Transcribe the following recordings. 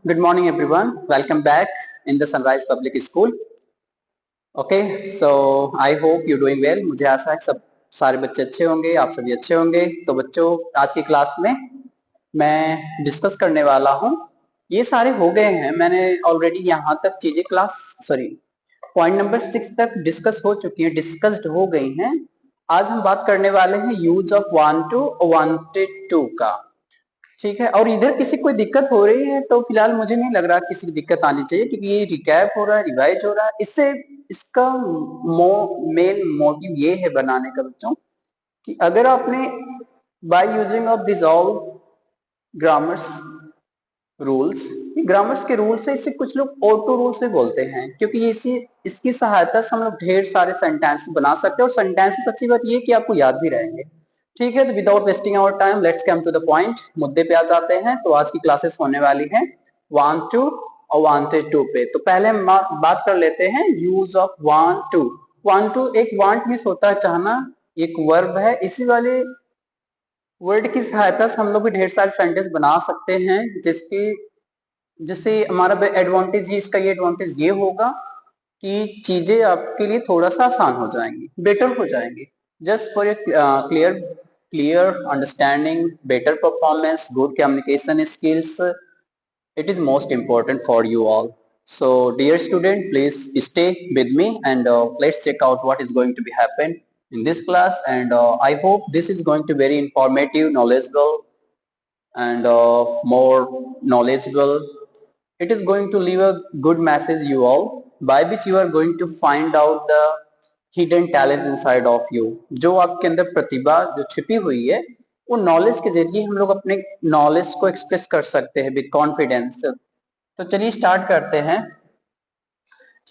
Good morning, everyone. Welcome back in the Sunrise Public School. Okay, so I hope you're doing well. मुझे आशा है सब सारे बच्चे अच्छे होंगे, आप सभी अच्छे होंगे। तो बच्चों, आज की क्लास में मैं डिस्कस करने वाला हूँ। ये सारे हो गए हैं, मैंने ऑलरेडी यहाँ तक चीजें पॉइंट नंबर 6 तक डिस्कस हो चुकी है, डिस्कस्ड हो गई हैं। आज हम बात करने वाले हैं use of want to, wanted to का। ठीक है, और इधर किसी कोई दिक्कत हो रही है तो फिलहाल मुझे नहीं लग रहा किसी की दिक्कत आनी चाहिए, क्योंकि ये रिकैप हो रहा है, रिवाइज हो रहा है। इससे इसका मेन मोटिव ये है बनाने का बच्चों, कि अगर आपने by using of this all grammars rules, grammars के रूल्स है, इसे कुछ लोग ऑटो रूल्स भी बोलते हैं, क्योंकि ये इसकी सहायता से हम लोग ढेर सारे सेंटेंसेस बना सकते हैं, और सेंटेंसेस अच्छी बात ये कि आपको याद भी रहेंगे। ठीक है, तो without wasting our time let's come to the point, मुद्दे पे आ जाते हैं। तो आज की क्लासेस होने वाली है वांट टू और वांटेड टू पे। तो पहले हम बात कर लेते हैं use of want to. Want to, एक वांट मीन्स होता है चाहना, एक वर्ब है। इसी वाले वर्ड की सहायता से हम लोग भी ढेर सारे सेंटेंस बना सकते हैं, जिससे हमारा एडवांटेज ही, इसका ये एडवांटेज ये होगा कि चीजें आपके लिए थोड़ा सा आसान हो जाएंगी, बेटर हो जाएंगी। Just for a clear understanding, better performance, good communication skills, it is most important for you all. So dear student, please stay with me, and let's check out what is going to be happen in this class. And I hope this is going to be very informative, knowledgeable, and more knowledgeable. It is going to leave a good message you all, by which you are going to find out the hidden talent inside of you. जो आपके अंदर प्रतिभा जो छिपी हुई है, वो knowledge के जरिए हम लोग अपने नॉलेज को एक्सप्रेस कर सकते हैं विद कॉन्फिडेंस। तो चलिए स्टार्ट करते हैं।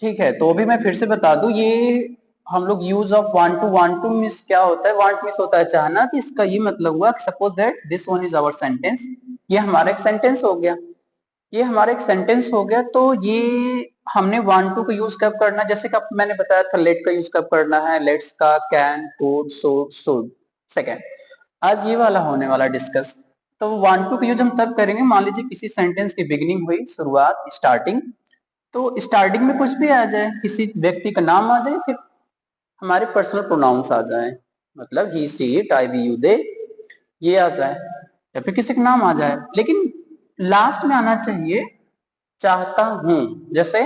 ठीक है, तो अभी मैं फिर से बता दूं, ये हम लोग use of want two means क्या होता है। वांट मीन्स होता है चाहना, तो इसका ये मतलब हुआ suppose that this one is our sentence. ये हमारा एक सेंटेंस हो गया, ये हमारा एक सेंटेंस हो गया। तो ये हमने वांट टू को यूज कब करना, जैसे कि मैंने बताया था लेट का यूज कब करना है, लेट्स का, कैन, कुड, शुड, सेकेंड। आज ये वाला होने वाला डिस्कस। तो वांट टू का यूज हम तब करेंगे, मान लीजिए किसी सेंटेंस की बिगिनिंग हुई, शुरुआत, स्टार्टिंग। तो स्टार्टिंग में कुछ भी आ जाए, किसी व्यक्ति का नाम आ जाए, फिर हमारे पर्सनल प्रोनाउंस आ जाए, मतलब ही, सी, इट, आई, वी, यू, दे, ये आ जाए, या फिर किसी का नाम आ जाए। लेकिन लास्ट में आना चाहिए चाहता हूं। जैसे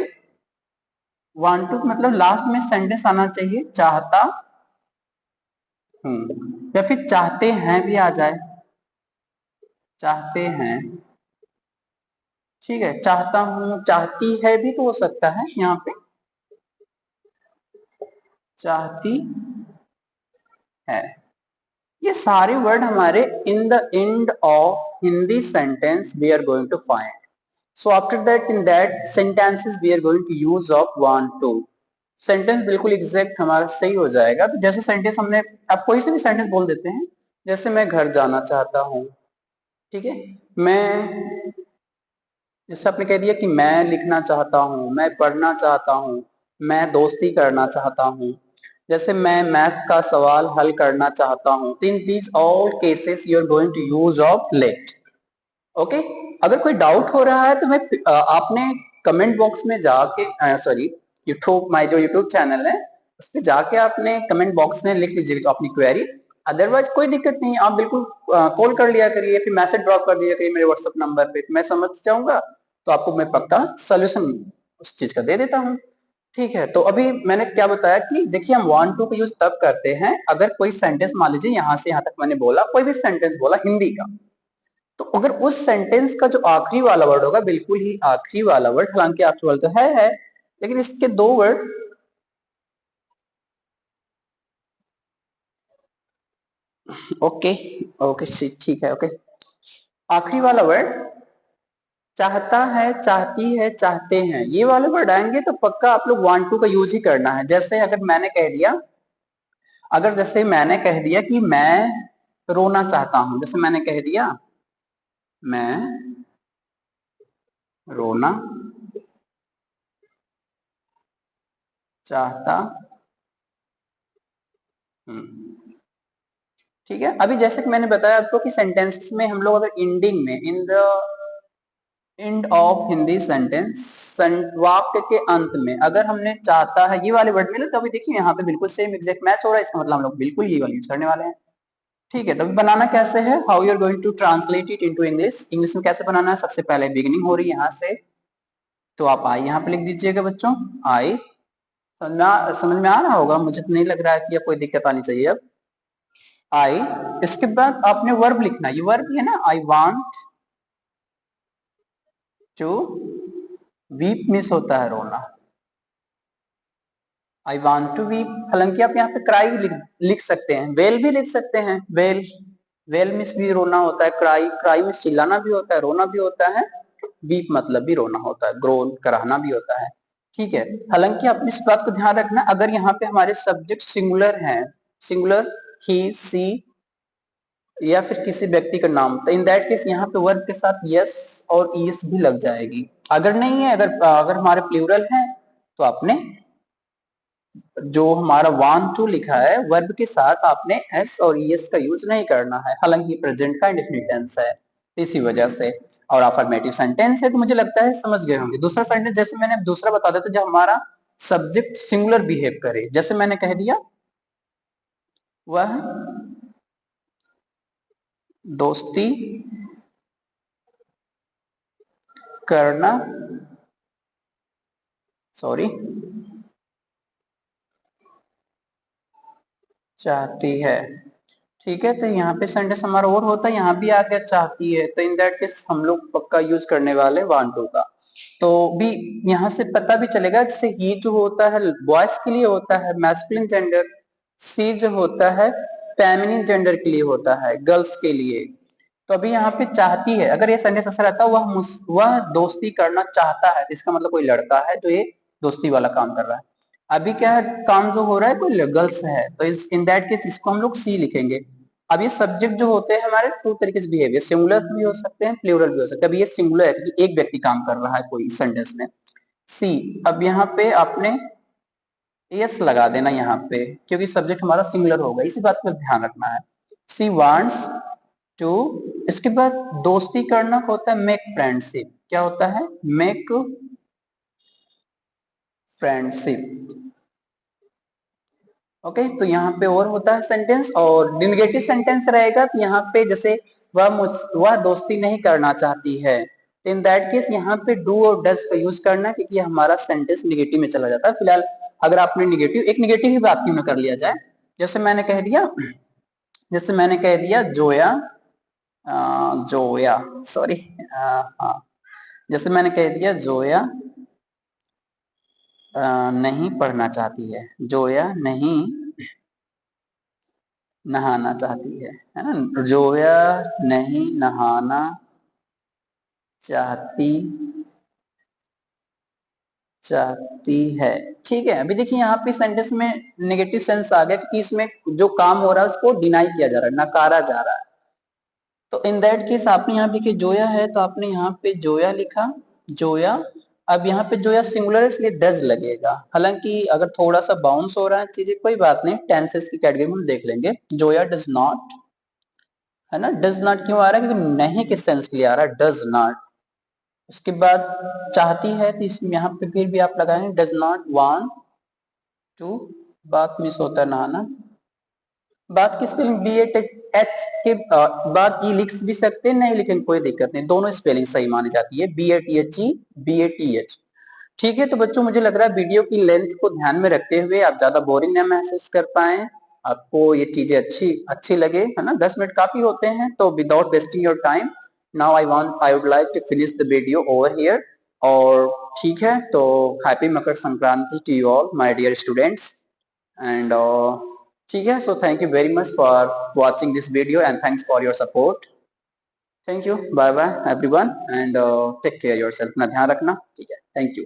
वांट टू मतलब लास्ट में सेंटेंस आना चाहिए चाहता हूं, या फिर चाहते हैं भी आ जाए, चाहते हैं। ठीक है, चाहता हूं, चाहती है भी तो हो सकता है, यहाँ पे चाहती है। ये सारे वर्ड हमारे in the end of Hindi sentence we are going to find. So after that, in that sentences we are going to use of want to. Sentence बिल्कुल एग्जैक्ट हमारा सही हो जाएगा। तो जैसे सेंटेंस हमने, आप कोई से भी सेंटेंस बोल देते हैं, जैसे मैं घर जाना चाहता हूँ। ठीक है, मैं, जैसे आपने कह दिया कि मैं लिखना चाहता हूँ, मैं पढ़ना चाहता हूँ, मैं दोस्ती करना चाहता हूँ। जैसे मैं मैथ का सवाल हल करना चाहता हूँ। In these all cases you are going to use of let. Okay, अगर कोई डाउट हो रहा है तो मैं आपने कमेंट बॉक्स में जाके, सॉरी, यूट्यूब, माय जो यूट्यूब चैनल है उस पर जाके आपने कमेंट बॉक्स में लिख लीजिएगा जो अपनी क्वेरी। अदरवाइज कोई दिक्कत नहीं, आप बिल्कुल कॉल कर लिया करिए, फिर मैसेज ड्रॉप कर दिया करिए मेरे व्हाट्सएप नंबर पे, मैं समझ जाऊंगा, तो आपको मैं पक्का सोल्यूशन उस चीज का दे देता हूँ। ठीक है, तो अभी मैंने क्या बताया कि देखिए, हम वांट टू का यूज तब करते हैं अगर कोई सेंटेंस, मान लीजिए यहाँ से यहाँ तक मैंने बोला, कोई भी सेंटेंस बोला हिंदी का, तो अगर उस सेंटेंस का जो आखिरी वाला वर्ड होगा, बिल्कुल ही आखिरी वाला वर्ड, हालांकि आखिरी वाला तो है, लेकिन इसके दो वर्ड, ओके, ओके, ठीक है, ओके, आखिरी वाला वर्ड चाहता है, चाहती है, चाहते हैं, ये वाले वर्ड आएंगे तो पक्का आप लोग वांट टू का यूज ही करना है। जैसे अगर मैंने कह दिया, अगर जैसे मैंने कह दिया कि मैं रोना चाहता हूं, जैसे मैंने कह दिया मैं रोना चाहता हूं। ठीक है, अभी जैसे कि मैंने बताया आपको कि सेंटेंसेस में हम लोग अगर एंडिंग में, इन the end of Hindi sentence, वाक्य के अंत में अगर हमने चाहता है ये वाले वर्ड मिले तो अभी देखिए यहाँ पे बिल्कुल सेम एग्जैक्ट मैच हो रहा है, इसका मतलब हम लोग बिल्कुल ये वाला यूज करने वाले हैं। ठीक है, तो बनाना कैसे है, how you are going to translate it into English, English में कैसे बनाना है, सबसे पहले बिगिनिंग हो रही है यहाँ से, तो आप आई यहाँ पे लिख दीजिएगा बच्चों, आई, समझ में आ रहा होगा, मुझे तो नहीं लग रहा है कि कोई दिक्कत आनी चाहिए अब। आई, इसके बाद आपने वर्ब लिखना है, ये वर्ब है ना, I want to weep means होता है रोना, आई वांट टू वीप, हालांकि आप यहाँ पे क्राई लिख सकते हैं, वेल भी लिख सकते हैं, वेल, वेल मिस भी रोना होता है, क्राई, क्राई मिस चिल्लाना भी होता है, रोना भी होता है, वीप मतलब भी रोना होता है, ग्रोन कराहना भी होता है। ठीक है, हालांकि आपने इस बात को ध्यान रखना, अगर यहाँ पे हमारे सब्जेक्ट सिंगुलर हैं, सिंगुलर ही, सी या फिर किसी व्यक्ति का नाम, तो इन दैट केस यहाँ पे वर्ब के साथ यस और ईएस भी लग जाएगी। अगर नहीं है, अगर हमारे प्लूरल है तो आपने जो हमारा वांट टू लिखा है वर्ब के साथ आपने एस और ईएस का यूज नहीं करना है, हालांकि प्रेजेंट का इंडेफिनिट टेंस है इसी वजह से। और अफर्मेटिव सेंटेंस है तो मुझे लगता है समझ गए होंगे। दूसरा सेंटेंस जैसे मैंने दूसरा बता दिया, तो जब हमारा सब्जेक्ट सिंगुलर बिहेव करे, जैसे मैंने कह दिया वह दोस्ती करना, सॉरी, चाहती है। ठीक है, तो यहाँ पे सेंटेंस हमारा और होता है, यहाँ भी आ गया चाहती है, तो इन दैट केस हम लोग पक्का यूज करने वाले वांट टू का। तो भी यहाँ से पता भी चलेगा, जैसे ही जो होता है बॉयज के लिए होता है मैस्कुलिन जेंडर, सी जो होता है फेमिनिन जेंडर के लिए होता है गर्ल्स के लिए। तो अभी यहाँ पे चाहती है, अगर ये सेंटेंस ऐसा रहता है वह दोस्ती करना चाहता है, तो इसका मतलब कोई लड़का है जो ये दोस्ती वाला काम कर रहा है। अभी क्या है, काम जो हो रहा है कोई गर्ल्स है, तो इन दैट केस इसको हम लोग सी लिखेंगे। अब ये सब्जेक्ट जो होते हैं हमारे टू तरीके से बिहेवियर, सिंगुलर भी हो सकते हैं प्लूरल भी हो सकते हैं। अब ये सिंगुलर है क्योंकि एक व्यक्ति काम कर रहा है कोई सेंटेंस में, सी। अब यहाँ पे आपने एस लगा देना यहाँ पे, क्योंकि सब्जेक्ट हमारा सिंगुलर होगा, इसी बात को ध्यान रखना है। सी वांट्स टू, इसके बाद दोस्ती करना होता है मेक फ्रेंडशिप, क्या होता है, मेक फ्रेंडशिप। ओके, तो यहाँ पे और होता है सेंटेंस, और निगेटिव सेंटेंस रहेगा तो यहाँ पे जैसे वह दोस्ती नहीं करना चाहती है, तो इन दैट केस यहाँ पे डू और डज का यूज करना, क्योंकि हमारा सेंटेंस निगेटिव में चला जाता है। फिलहाल अगर आपने निगेटिव, एक निगेटिव ही बात क्यों ना कर लिया जाए, जैसे मैंने कह दिया जोया, जोया, सॉरी, हाँ, जैसे मैंने कह दिया जोया नहीं पढ़ना चाहती है, जोया नहीं नहाना चाहती है ना, जोया नहीं नहाना चाहती चाहती है। ठीक है, अभी देखिए यहाँ पे सेंटेंस में नेगेटिव सेंस आ गया, क्योंकि इसमें जो काम हो रहा है उसको डिनाई किया जा रहा है, नकारा जा रहा है। तो इन दैट केस आपने यहाँ देखिए जोया है तो आपने यहाँ पे जोया लिखा, जोया। अब यहाँ पे जोया सिंगुलर है इसलिए डज लगेगा, हालांकि अगर थोड़ा सा बाउंस हो रहा है चीजें कोई बात नहीं, टेंसेस की कैटेगरी में हम देख लेंगे। जोया डज नॉट, है ना, डज नॉट क्यों आ रहा है, क्योंकि नहीं के सेंस के लिए आ रहा है, डज नॉट। उसके बाद चाहती है तो इसमें यहाँ पे फिर भी आप लगाएंगे डज नॉट वांट टू, बात मिस होता है नहाना, बात की स्पेलिंग बी एच एच के बाद ई लिख भी सकते हैं, नहीं लिखेंगे कोई दिक्कत नहीं, दोनों स्पेलिंग सही मानी जाती है, B A T H E, B A T H. ठीक है, तो बच्चों मुझे लग रहा है वीडियो की लेंथ को ध्यान में रखते हुए आप ज्यादा बोरिंग ना महसूस कर पाए, आपको ये चीजें अच्छी लगे, है ना, 10 मिनट काफी होते हैं, तो without wasting your time now I would like to finish the video over here. और ठीक है, तो happy Makar Sankranti to you all my dear students, and ठीक है, so thank you very much for watching this video and thanks for your support. Thank you, bye bye everyone, and take care yourself, अपना ध्यान रखना, ठीक है, thank you.